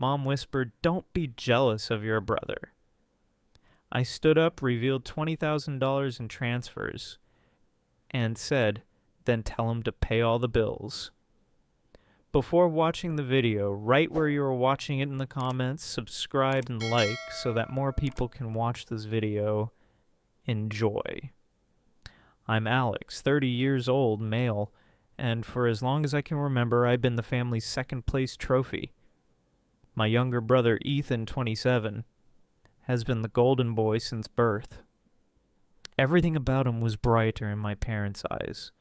Mom whispered, "Don't be jealous of your brother." I stood up, revealed $20,000 in transfers, and said, "Then tell him to pay all the bills." Before watching the video, write where you are watching it in the comments, subscribe and like so that more people can watch this video. Enjoy. I'm Alex, 30 years old, male, and for as long as I can remember, I've been the family's second place trophy. My younger brother, Ethan, 27, has been the golden boy since birth. Everything about him was brighter in my parents' eyes.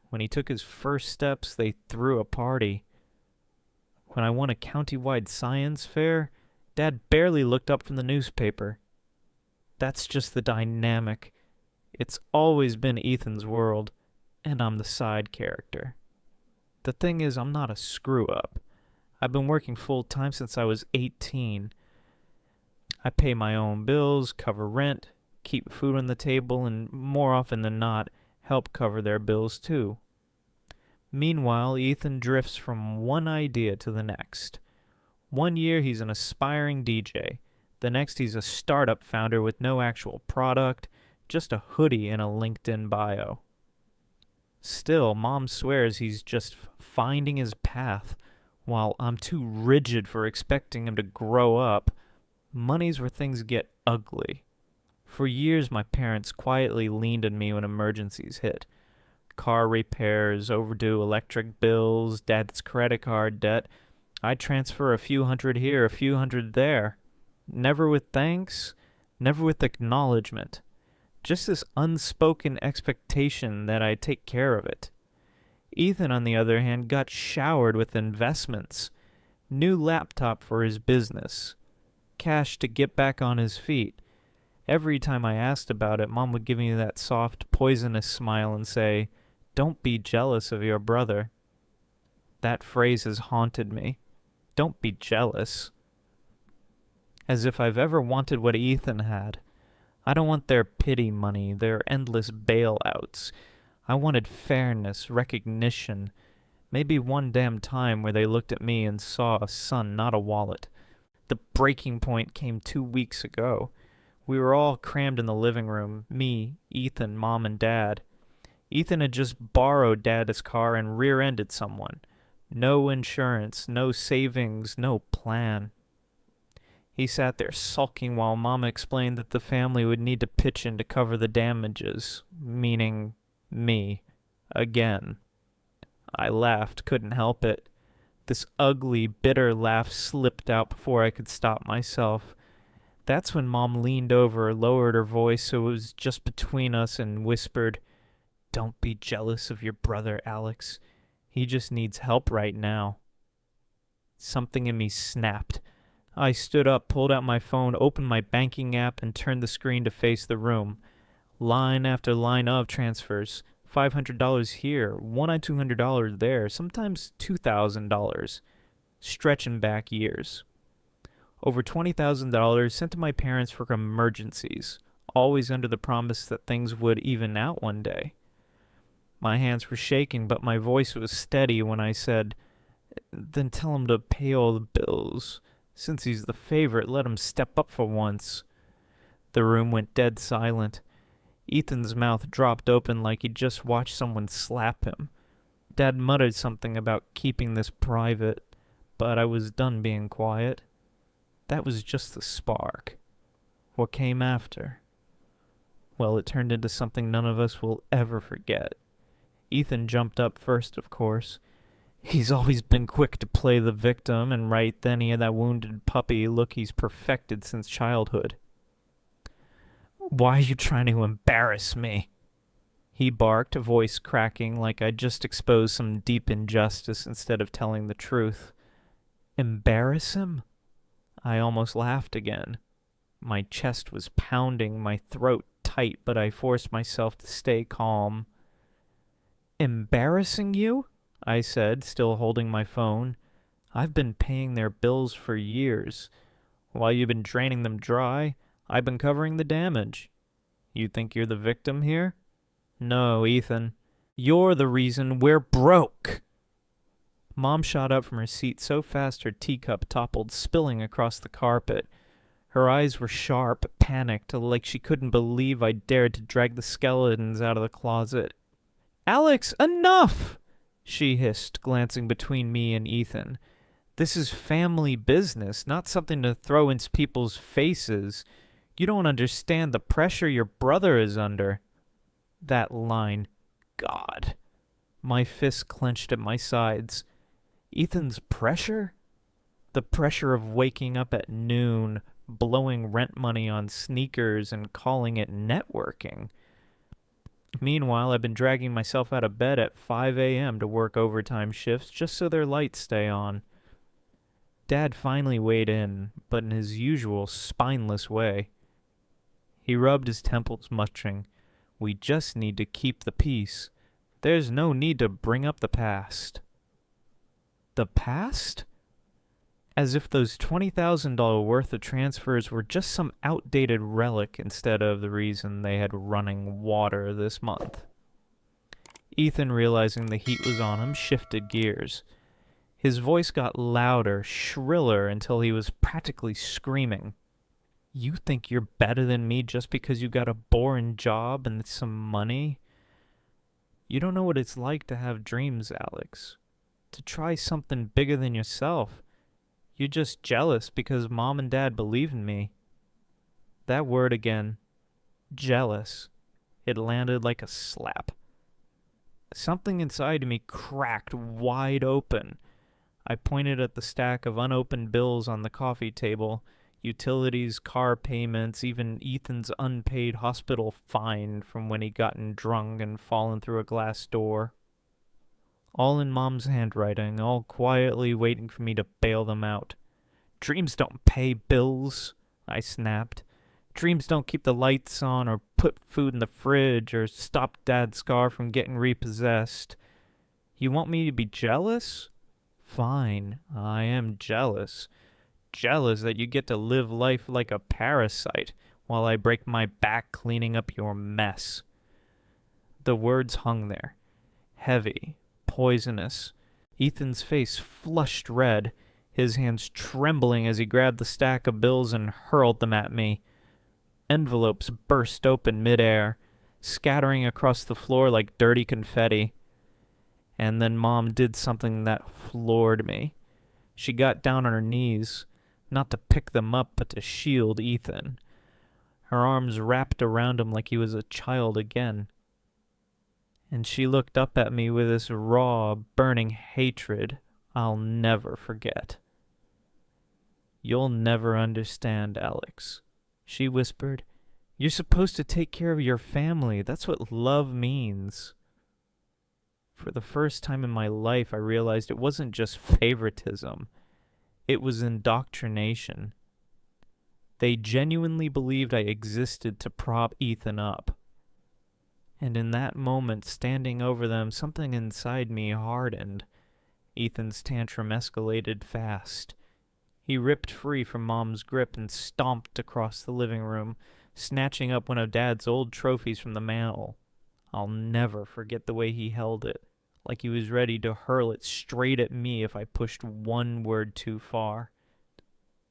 When he took his first steps, they threw a party. When I won a county-wide science fair, Dad barely looked up from the newspaper. That's just the dynamic. It's always been Ethan's world, and I'm the side character. The thing is, I'm not a screw-up. I've been working full-time since I was 18. I pay my own bills, cover rent, keep food on the table, and more often than not, help cover their bills too. Meanwhile, Ethan drifts from one idea to the next. One year he's an aspiring DJ. The next he's a startup founder with no actual product, just a hoodie and a LinkedIn bio. Still, Mom swears he's just finding his path, while I'm too rigid for expecting him to grow up. Money's where things get ugly. For years, my parents quietly leaned on me when emergencies hit. Car repairs, overdue electric bills, Dad's credit card debt. I'd transfer a few hundred here, a few hundred there. Never with thanks, never with acknowledgement. Just this unspoken expectation that I'd take care of it. Ethan, on the other hand, got showered with investments. New laptop for his business. Cash to get back on his feet. Every time I asked about it, Mom would give me that soft, poisonous smile and say, "Don't be jealous of your brother." That phrase has haunted me. Don't be jealous. As if I've ever wanted what Ethan had. I don't want their pity money, their endless bailouts. I wanted fairness, recognition, maybe one damn time where they looked at me and saw a son, not a wallet. The breaking point came 2 weeks ago. We were all crammed in the living room, me, Ethan, Mom, and Dad. Ethan had just borrowed Dad's car and rear-ended someone. No insurance, no savings, no plan. He sat there sulking while Mama explained that the family would need to pitch in to cover the damages, meaning me, again. I laughed, couldn't help it. This ugly, bitter laugh slipped out before I could stop myself. That's when Mom leaned over, lowered her voice so it was just between us, and whispered, "Don't be jealous of your brother, Alex. He just needs help right now." Something in me snapped. I stood up, pulled out my phone, opened my banking app, and turned the screen to face the room. Line after line of transfers. $500 here, one on $200 there, sometimes $2,000. Stretching back years. Over $20,000 sent to my parents for emergencies, always under the promise that things would even out one day. My hands were shaking, but my voice was steady when I said, "Then tell him to pay all the bills. Since he's the favorite, let him step up for once." The room went dead silent. Ethan's mouth dropped open like he'd just watched someone slap him. Dad muttered something about keeping this private, but I was done being quiet. That was just the spark. What came after? Well, it turned into something none of us will ever forget. Ethan jumped up first, of course. He's always been quick to play the victim, and right then he had that wounded puppy look he's perfected since childhood. "Why are you trying to embarrass me?" he barked, voice cracking like I'd just exposed some deep injustice instead of telling the truth. Embarrass him? I almost laughed again. My chest was pounding, my throat tight, but I forced myself to stay calm. "Embarrassing you?" I said, still holding my phone. "I've been paying their bills for years. While you've been draining them dry, I've been covering the damage. You think you're the victim here? No, Ethan. You're the reason we're broke." Mom shot up from her seat so fast her teacup toppled, spilling across the carpet. Her eyes were sharp, panicked, like she couldn't believe I dared to drag the skeletons out of the closet. "Alex, enough!" she hissed, glancing between me and Ethan. "This is family business, not something to throw in people's faces. You don't understand the pressure your brother is under." That line. God. My fists clenched at my sides. Ethan's pressure? The pressure of waking up at noon, blowing rent money on sneakers, and calling it networking. Meanwhile, I've been dragging myself out of bed at 5 a.m. to work overtime shifts just so their lights stay on. Dad finally weighed in, but in his usual spineless way. He rubbed his temples, muttering, "We just need to keep the peace. There's no need to bring up the past." The past? As if those $20,000 worth of transfers were just some outdated relic instead of the reason they had running water this month. Ethan, realizing the heat was on him, shifted gears. His voice got louder, shriller, until he was practically screaming. "You think you're better than me just because you got a boring job and some money? You don't know what it's like to have dreams, Alex. To try something bigger than yourself. You're just jealous because Mom and Dad believe in me." That word again. Jealous. It landed like a slap. Something inside me cracked wide open. I pointed at the stack of unopened bills on the coffee table. Utilities, car payments, even Ethan's unpaid hospital fine from when he gotten drunk and fallen through a glass door. All in Mom's handwriting, all quietly waiting for me to bail them out. "Dreams don't pay bills," I snapped. "Dreams don't keep the lights on or put food in the fridge or stop Dad's car from getting repossessed. You want me to be jealous? Fine, I am jealous. Jealous that you get to live life like a parasite while I break my back cleaning up your mess." The words hung there, heavy, poisonous. Ethan's face flushed red, his hands trembling as he grabbed the stack of bills and hurled them at me. Envelopes burst open midair, scattering across the floor like dirty confetti. And then Mom did something that floored me. She got down on her knees, not to pick them up, but to shield Ethan. Her arms wrapped around him like he was a child again. And she looked up at me with this raw, burning hatred I'll never forget. "You'll never understand, Alex," she whispered. "You're supposed to take care of your family. That's what love means." For the first time in my life, I realized it wasn't just favoritism. It was indoctrination. They genuinely believed I existed to prop Ethan up. And in that moment, standing over them, something inside me hardened. Ethan's tantrum escalated fast. He ripped free from Mom's grip and stomped across the living room, snatching up one of Dad's old trophies from the mantel. I'll never forget the way he held it, like he was ready to hurl it straight at me if I pushed one word too far.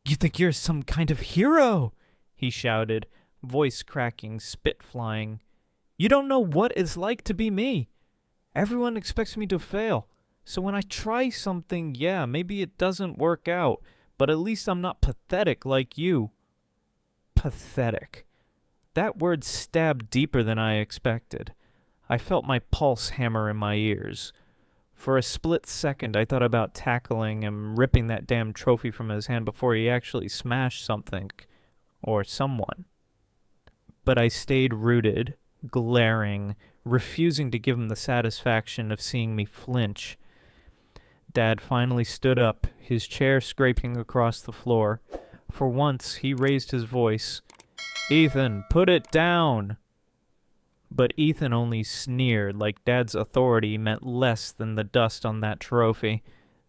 "You think you're some kind of hero?" he shouted, voice cracking, spit flying. "You don't know what it's like to be me. Everyone expects me to fail. So when I try something, yeah, maybe it doesn't work out, but at least I'm not pathetic like you." Pathetic. That word stabbed deeper than I expected. I felt my pulse hammer in my ears. For a split second, I thought about tackling him, ripping that damn trophy from his hand before he actually smashed something. Or someone. But I stayed rooted, glaring, refusing to give him the satisfaction of seeing me flinch. Dad finally stood up, his chair scraping across the floor. For once, he raised his voice. "Ethan, put it down!" But Ethan only sneered, like Dad's authority meant less than the dust on that trophy.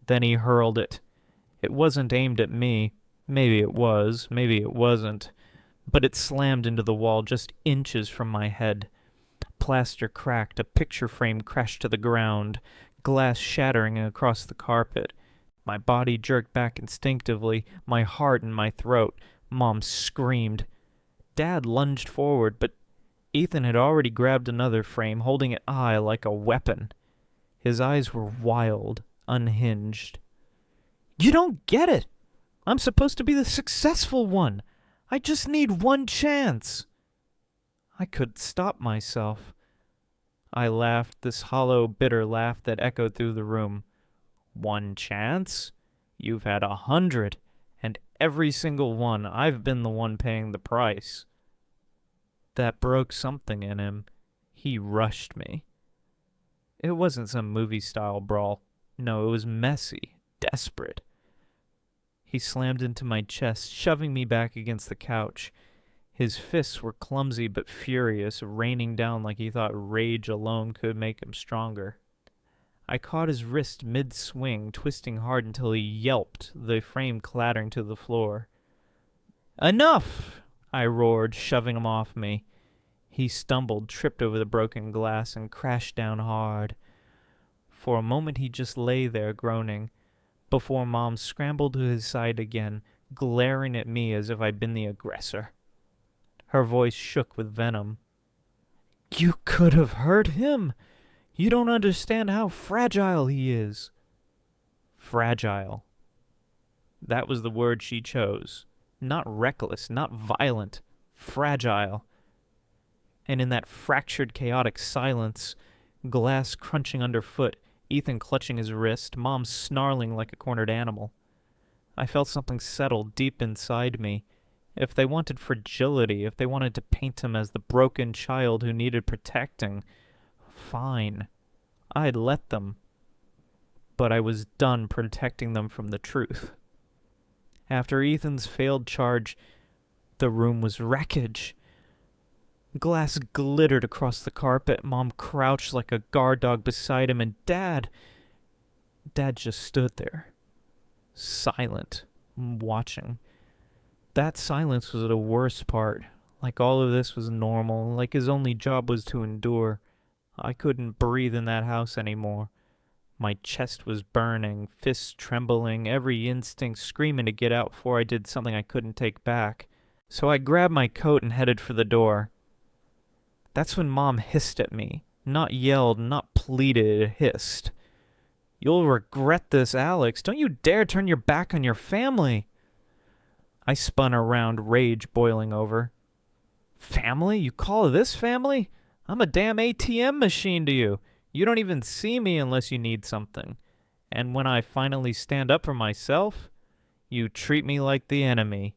Then he hurled it. It wasn't aimed at me. Maybe it was, maybe it wasn't. But it slammed into the wall just inches from my head. Plaster cracked, a picture frame crashed to the ground. glass shattering across the carpet. My body jerked back instinctively, my heart in my throat. Mom screamed. Dad lunged forward, but Ethan had already grabbed another frame, holding it high like a weapon. His eyes were wild, unhinged. "You don't get it! I'm supposed to be the successful one! I just need one chance!" I couldn't stop myself. I laughed, this hollow, bitter laugh that echoed through the room. "One chance? You've had 100, and every single one I've been the one paying the price." That broke something in him. He rushed me. It wasn't some movie-style brawl. No, it was messy, desperate. He slammed into my chest, shoving me back against the couch. His fists were clumsy but furious, raining down like he thought rage alone could make him stronger. I caught his wrist mid-swing, twisting hard until he yelped, the frame clattering to the floor. "Enough!" I roared, shoving him off me. He stumbled, tripped over the broken glass, and crashed down hard. For a moment he just lay there, groaning, before Mom scrambled to his side again, glaring at me as if I'd been the aggressor. Her voice shook with venom. "You could have hurt him! You don't understand how fragile he is." Fragile. That was the word she chose. Not reckless, not violent. Fragile. And in that fractured, chaotic silence, glass crunching underfoot, Ethan clutching his wrist, Mom snarling like a cornered animal, I felt something settle deep inside me. If they wanted fragility, if they wanted to paint him as the broken child who needed protecting, fine. I'd let them. But I was done protecting them from the truth. After Ethan's failed charge, the room was wreckage. Glass glittered across the carpet. Mom crouched like a guard dog beside him, and Dad just stood there, silent, watching. That silence was the worst part. Like all of this was normal, like his only job was to endure. I couldn't breathe in that house anymore. My chest was burning, fists trembling, every instinct screaming to get out before I did something I couldn't take back. So I grabbed my coat and headed for the door. That's when Mom hissed at me. Not yelled, not pleaded, hissed. "You'll regret this, Alex. Don't you dare turn your back on your family." I spun around, rage boiling over. "Family? You call this family? I'm a damn ATM machine to you. You don't even see me unless you need something. And when I finally stand up for myself, you treat me like the enemy."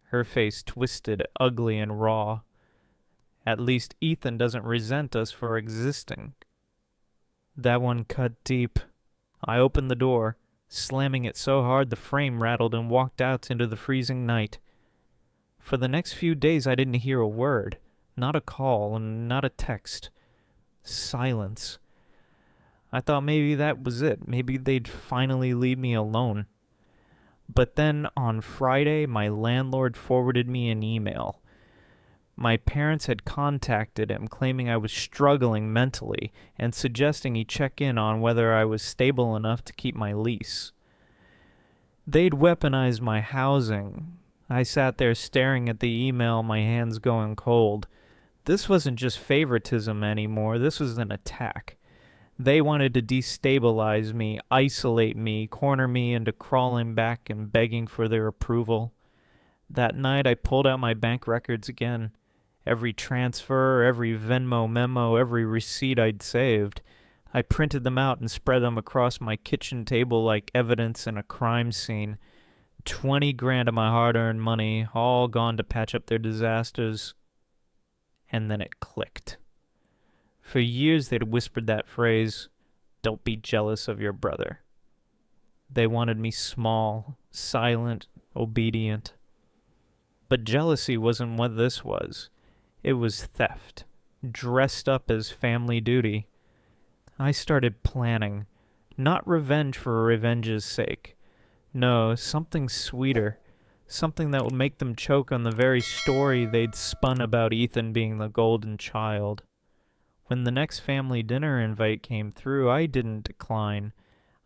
Her face twisted, ugly and raw. At least Ethan doesn't resent us for existing. That one cut deep. I opened the door, slamming it so hard the frame rattled, and walked out into the freezing night. For the next few days I didn't hear a word, not a call, and not a text. Silence. I thought maybe that was it. Maybe they'd finally leave me alone. But then on Friday, my landlord forwarded me an email. My parents had contacted him, claiming I was struggling mentally and suggesting he check in on whether I was stable enough to keep my lease. They'd weaponized my housing. I sat there staring at the email, my hands going cold. This wasn't just favoritism anymore. This was an attack. They wanted to destabilize me, isolate me, corner me into crawling back and begging for their approval. That night I pulled out my bank records again. Every transfer, every Venmo memo, every receipt I'd saved. I printed them out and spread them across my kitchen table like evidence in a crime scene. 20 grand of my hard-earned money, all gone to patch up their disasters. And then it clicked. For years they'd whispered that phrase, "Don't be jealous of your brother." They wanted me small, silent, obedient. But jealousy wasn't what this was. It was theft, dressed up as family duty. I started planning, not revenge for revenge's sake. No, something sweeter, something that would make them choke on the very story they'd spun about Ethan being the golden child. When the next family dinner invite came through, I didn't decline.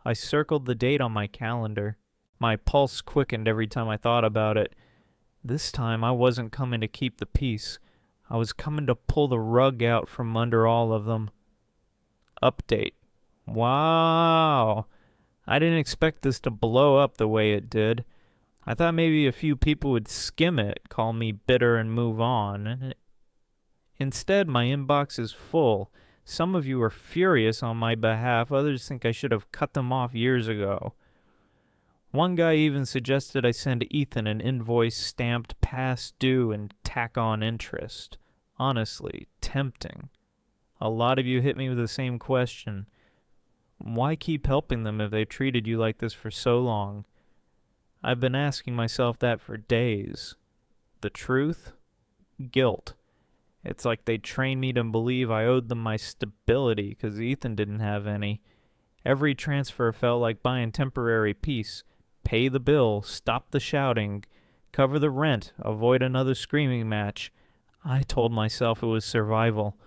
I circled the date on my calendar. My pulse quickened every time I thought about it. This time I wasn't coming to keep the peace. I was coming to pull the rug out from under all of them. Update. Wow. I didn't expect this to blow up the way it did. I thought maybe a few people would skim it, call me bitter, and move on. Instead, my inbox is full. Some of you are furious on my behalf. Others think I should have cut them off years ago. One guy even suggested I send Ethan an invoice stamped past due and tack on interest. Honestly, tempting. A lot of you hit me with the same question. Why keep helping them if they've treated you like this for so long? I've been asking myself that for days. The truth? Guilt. It's like they trained me to believe I owed them my stability because Ethan didn't have any. Every transfer felt like buying temporary peace. Pay the bill, stop the shouting, cover the rent, avoid another screaming match. I told myself it was survival.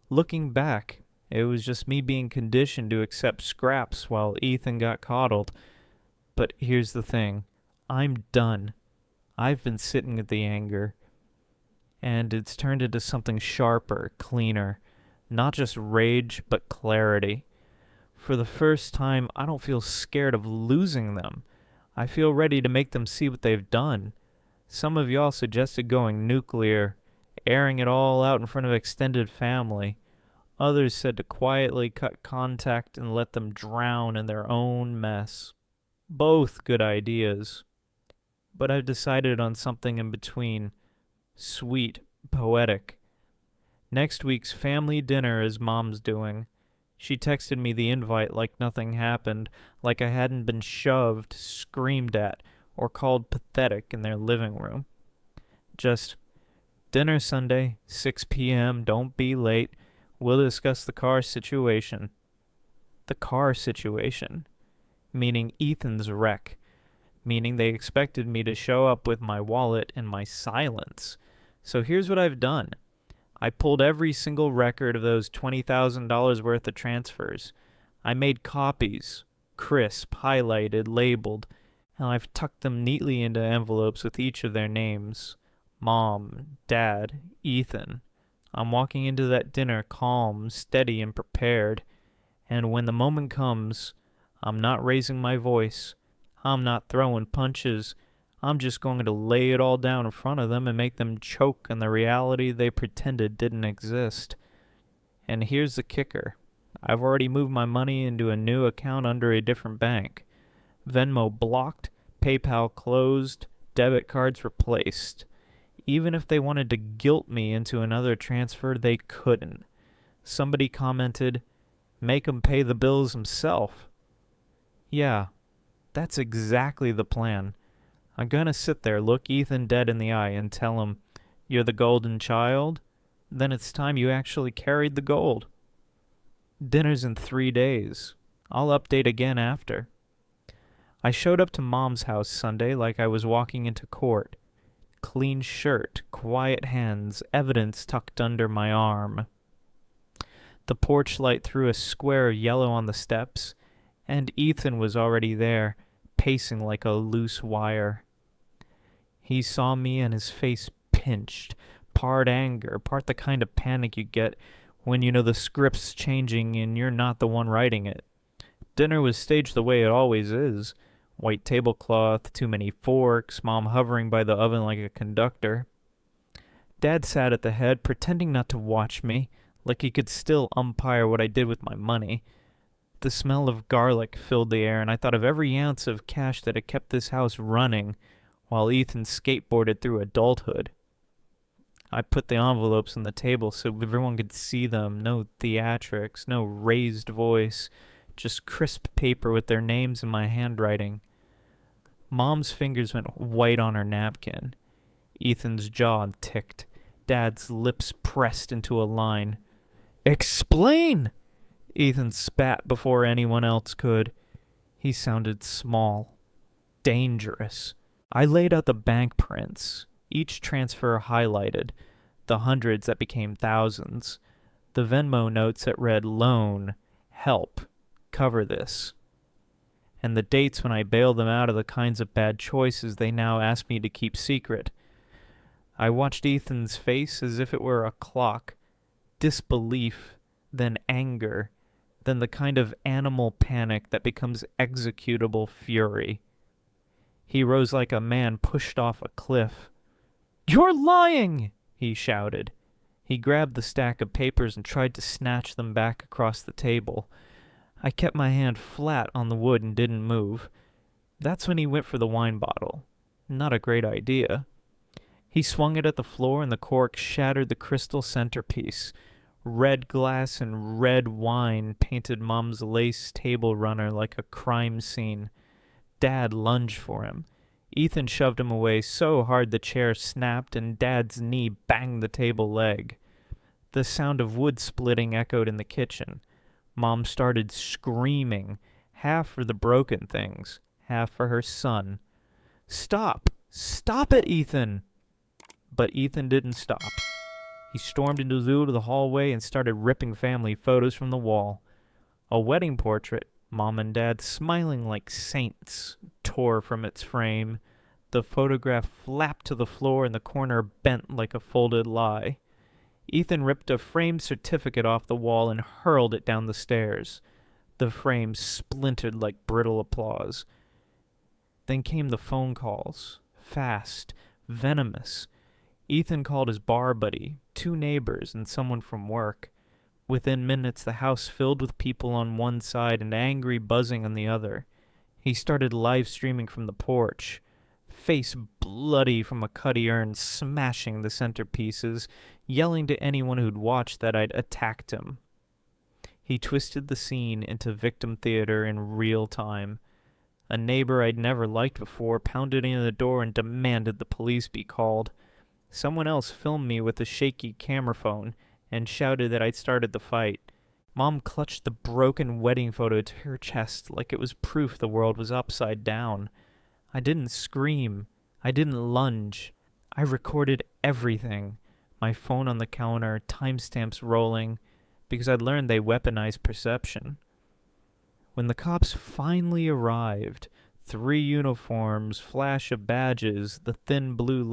Looking back, it was just me being conditioned to accept scraps while Ethan got coddled. But here's the thing. I'm done. I've been sitting with the anger. And it's turned into something sharper, cleaner. Not just rage, but clarity. For the first time, I don't feel scared of losing them. I feel ready to make them see what they've done. Some of y'all suggested going nuclear, airing it all out in front of extended family. Others said to quietly cut contact and let them drown in their own mess. Both good ideas. But I've decided on something in between. Sweet, poetic. Next week's family dinner is Mom's doing. She texted me the invite like nothing happened, like I hadn't been shoved, screamed at, or called pathetic in their living room. Just, dinner Sunday, 6 p.m., don't be late. We'll discuss the car situation. The car situation. Meaning Ethan's wreck. Meaning they expected me to show up with my wallet and my silence. So here's what I've done. I pulled every single record of those $20,000 worth of transfers. I made copies, crisp, highlighted, labeled, and I've tucked them neatly into envelopes with each of their names. Mom, Dad, Ethan. I'm walking into that dinner calm, steady, and prepared. And when the moment comes, I'm not raising my voice. I'm not throwing punches. I'm just going to lay it all down in front of them and make them choke on the reality they pretended didn't exist. And here's the kicker. I've already moved my money into a new account under a different bank. Venmo blocked, PayPal closed, debit cards replaced. Even if they wanted to guilt me into another transfer, they couldn't. Somebody commented, "Make him pay the bills himself." Yeah, that's exactly the plan. I'm gonna sit there, look Ethan dead in the eye, and tell him, "You're the golden child? Then it's time you actually carried the gold." Dinner's in 3 days. I'll update again after. I showed up to Mom's house Sunday like I was walking into court. Clean shirt, quiet hands, evidence tucked under my arm. The porch light threw a square of yellow on the steps, and Ethan was already there, pacing like a loose wire. He saw me and his face pinched, part anger, part the kind of panic you get when you know the script's changing and you're not the one writing it. Dinner was staged the way it always is. White tablecloth, too many forks, Mom hovering by the oven like a conductor. Dad sat at the head, pretending not to watch me, like he could still umpire what I did with my money. The smell of garlic filled the air, and I thought of every ounce of cash that had kept this house running while Ethan skateboarded through adulthood. I put the envelopes on the table so everyone could see them. No theatrics, no raised voice, just crisp paper with their names in my handwriting. Mom's fingers went white on her napkin. Ethan's jaw ticked. Dad's lips pressed into a line. "Explain!" Ethan spat before anyone else could. He sounded small. Dangerous. I laid out the bank prints, each transfer highlighted, the hundreds that became thousands. The Venmo notes that read loan, help, cover this. And the dates when I bailed them out of the kinds of bad choices they now ask me to keep secret. I watched Ethan's face as if it were a clock. Disbelief, then anger, then the kind of animal panic that becomes executable fury. He rose like a man pushed off a cliff. "You're lying!" he shouted. He grabbed the stack of papers and tried to snatch them back across the table. I kept my hand flat on the wood and didn't move. That's when he went for the wine bottle. Not a great idea. He swung it at the floor and the cork shattered the crystal centerpiece. Red glass and red wine painted Mom's lace table runner like a crime scene. Dad lunged for him. Ethan shoved him away so hard the chair snapped and Dad's knee banged the table leg. The sound of wood splitting echoed in the kitchen. Mom started screaming, half for the broken things, half for her son. "Stop! Stop it, Ethan!" But Ethan didn't stop. He stormed into the hallway and started ripping family photos from the wall. A wedding portrait, Mom and Dad smiling like saints, tore from its frame. The photograph flapped to the floor and the corner bent like a folded lie. Ethan ripped a framed certificate off the wall and hurled it down the stairs. The frame splintered like brittle applause. Then came the phone calls, fast, venomous. Ethan called his bar buddy, 2 neighbors, and someone from work. Within minutes, the house filled with people on one side and angry buzzing on the other. He started live streaming from the porch, face bloody from a cutty urn smashing the centerpieces, yelling to anyone who'd watched that I'd attacked him. He twisted the scene into victim theater in real time. A neighbor I'd never liked before pounded in the door and demanded the police be called. Someone else filmed me with a shaky camera phone and shouted that I'd started the fight. Mom clutched the broken wedding photo to her chest like it was proof the world was upside down. I didn't scream. I didn't lunge. I recorded everything. My phone on the counter, timestamps rolling, because I'd learned they weaponized perception. When the cops finally arrived, 3 uniforms, flash of badges, the thin blue